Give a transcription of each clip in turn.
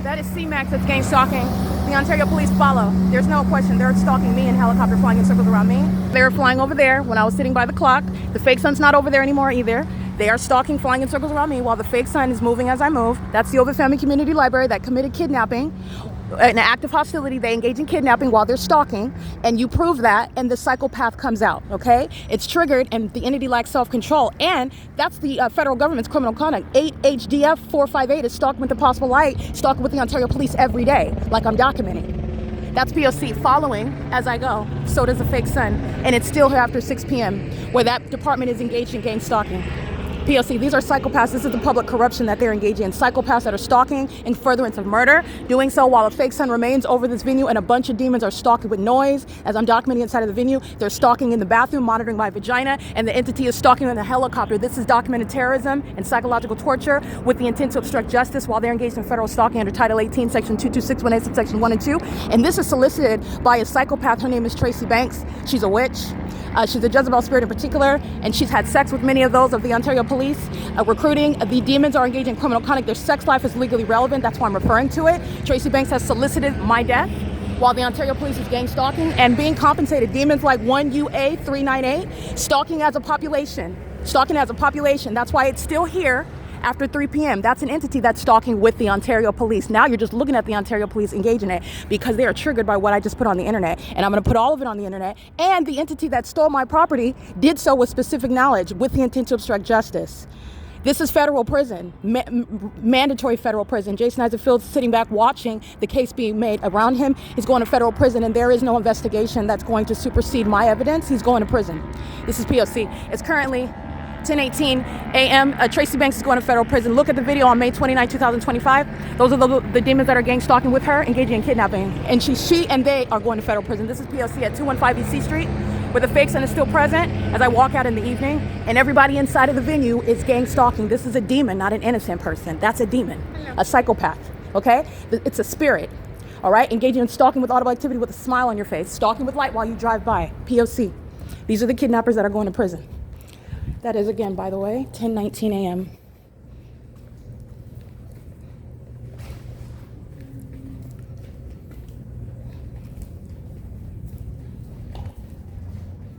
That is CMAX that's gang stalking. The Ontario police follow. There's no question. They're stalking me in helicopter, flying in circles around me. They were flying over there when I was sitting by the clock. The fake sun's not over there anymore either. They are stalking, flying in circles around me while the fake sun is moving as I move. That's the OVITT Family Community Library that committed kidnapping. An act of hostility, they engage in kidnapping while they're stalking, and you prove that, and the psychopath comes out, okay? It's triggered, and the entity lacks self-control, and that's the federal government's criminal conduct. 8 HDF 458 is stalking with the possible light, stalking with the Ontario police every day, like I'm documenting. That's P.O.C. following as I go. So does the fake sun, and it's still here after 6 p.m. where that department is engaged in gang stalking. P.O.C. These are psychopaths. This is the public corruption that they're engaging in. Psychopaths that are stalking in furtherance of murder, doing so while a fake sun remains over this venue, and a bunch of demons are stalking with noise. As I'm documenting inside of the venue, they're stalking in the bathroom, monitoring my vagina, and the entity is stalking in the helicopter. This is documented terrorism and psychological torture with the intent to obstruct justice while they're engaged in federal stalking under Title 18, Section 22618, subsection 1 and 2. And this is solicited by a psychopath. Her name is Tracy Banks. She's a witch. She's a Jezebel spirit in particular, and she's had sex with many of those of the Ontario police. Recruiting, the demons are engaged in criminal conduct. Their sex life is legally relevant. That's why I'm referring to it. Tracy Banks has solicited my death while the Ontario police is gang stalking and being compensated. Demons like 1UA 398, stalking as a population. Stalking as a population. That's why it's still here after 3 p.m. That's an entity that's stalking with the Ontario police. Now you're just looking at the Ontario police engaging it because they are triggered by what I just put on the internet. And I'm going to put all of it on the internet. And the entity that stole my property did so with specific knowledge with the intent to obstruct justice. This is federal prison, mandatory federal prison. Jason Isaac-Field's sitting back watching the case being made around him. He's going to federal prison, and there is no investigation that's going to supersede my evidence. He's going to prison. This is P.O.C. It's currently 10:18 a.m. Tracy Banks is going to federal prison. Look at the video on May 29, 2025. Those are the demons that are gang stalking with her, engaging in kidnapping. And she and they are going to federal prison. This is P.O.C. at 215 E.C. Street, where the fake sun is still present as I walk out in the evening, and everybody inside of the venue is gang stalking. This is a demon, not an innocent person. That's a demon, a psychopath, okay? It's a spirit, all right? Engaging in stalking with audible activity with a smile on your face, stalking with light while you drive by, P.O.C. These are the kidnappers that are going to prison. That is, again, by the way, 10:19 a.m.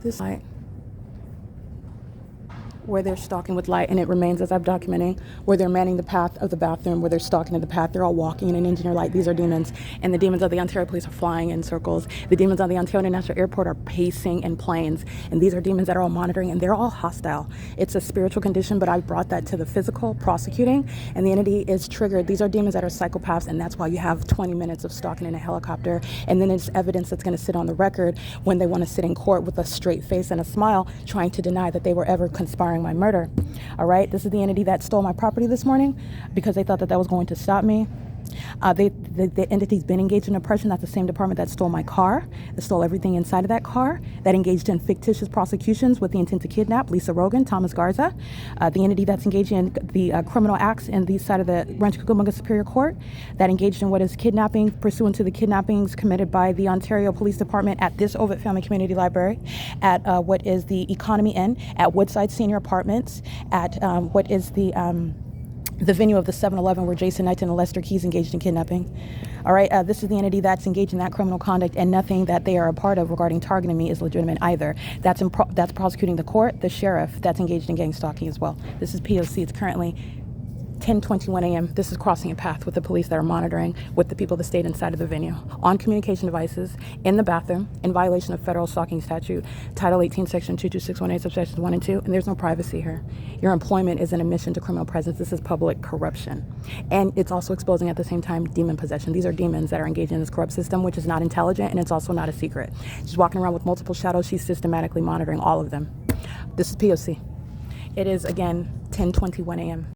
This light, where they're stalking with light, and it remains as I'm documenting, where they're manning the path of the bathroom, where they're stalking in the path. They're all walking in an engineer light. These are demons, and the demons of the Ontario police are flying in circles. The demons on the Ontario International Airport are pacing in planes, and these are demons that are all monitoring, and they're all hostile. It's a spiritual condition, but I brought that to the physical prosecuting, and the entity is triggered. These are demons that are psychopaths, and that's why you have 20 minutes of stalking in a helicopter, and then it's evidence that's going to sit on the record when they want to sit in court with a straight face and a smile, trying to deny that they were ever conspiring my murder. All right, this is the entity that stole my property this morning because they thought that was going to stop me. The entity's been engaged in oppression. That's the same department that stole my car, that stole everything inside of that car, that engaged in fictitious prosecutions with the intent to kidnap Lisa Rogan, Thomas Garza, the entity that's engaged in the criminal acts in the side of the Rancho Cucamonga Superior Court, that engaged in what is kidnapping pursuant to the kidnappings committed by the Ontario Police Department at this OVITT Family Community Library, at what is the Economy Inn, at Woodside Senior Apartments, at what is the venue of the 7-Eleven where Jason Knighton and Lester Keys engaged in kidnapping. All right, this is the entity that's engaged in that criminal conduct, and nothing that they are a part of regarding targeting me is legitimate either. That's prosecuting the court, the sheriff that's engaged in gang stalking as well. This is P.O.C. It's currently 10:21 a.m. This is crossing a path with the police that are monitoring with the people that stayed inside of the venue on communication devices in the bathroom in violation of federal stalking statute, Title 18, Section 22618, subsections 1 and 2. And there's no privacy here. Your employment is an admission to criminal presence. This is public corruption. And it's also exposing at the same time demon possession. These are demons that are engaged in this corrupt system, which is not intelligent, and it's also not a secret. She's walking around with multiple shadows. She's systematically monitoring all of them. This is P.O.C. It is, again, 10:21 a.m.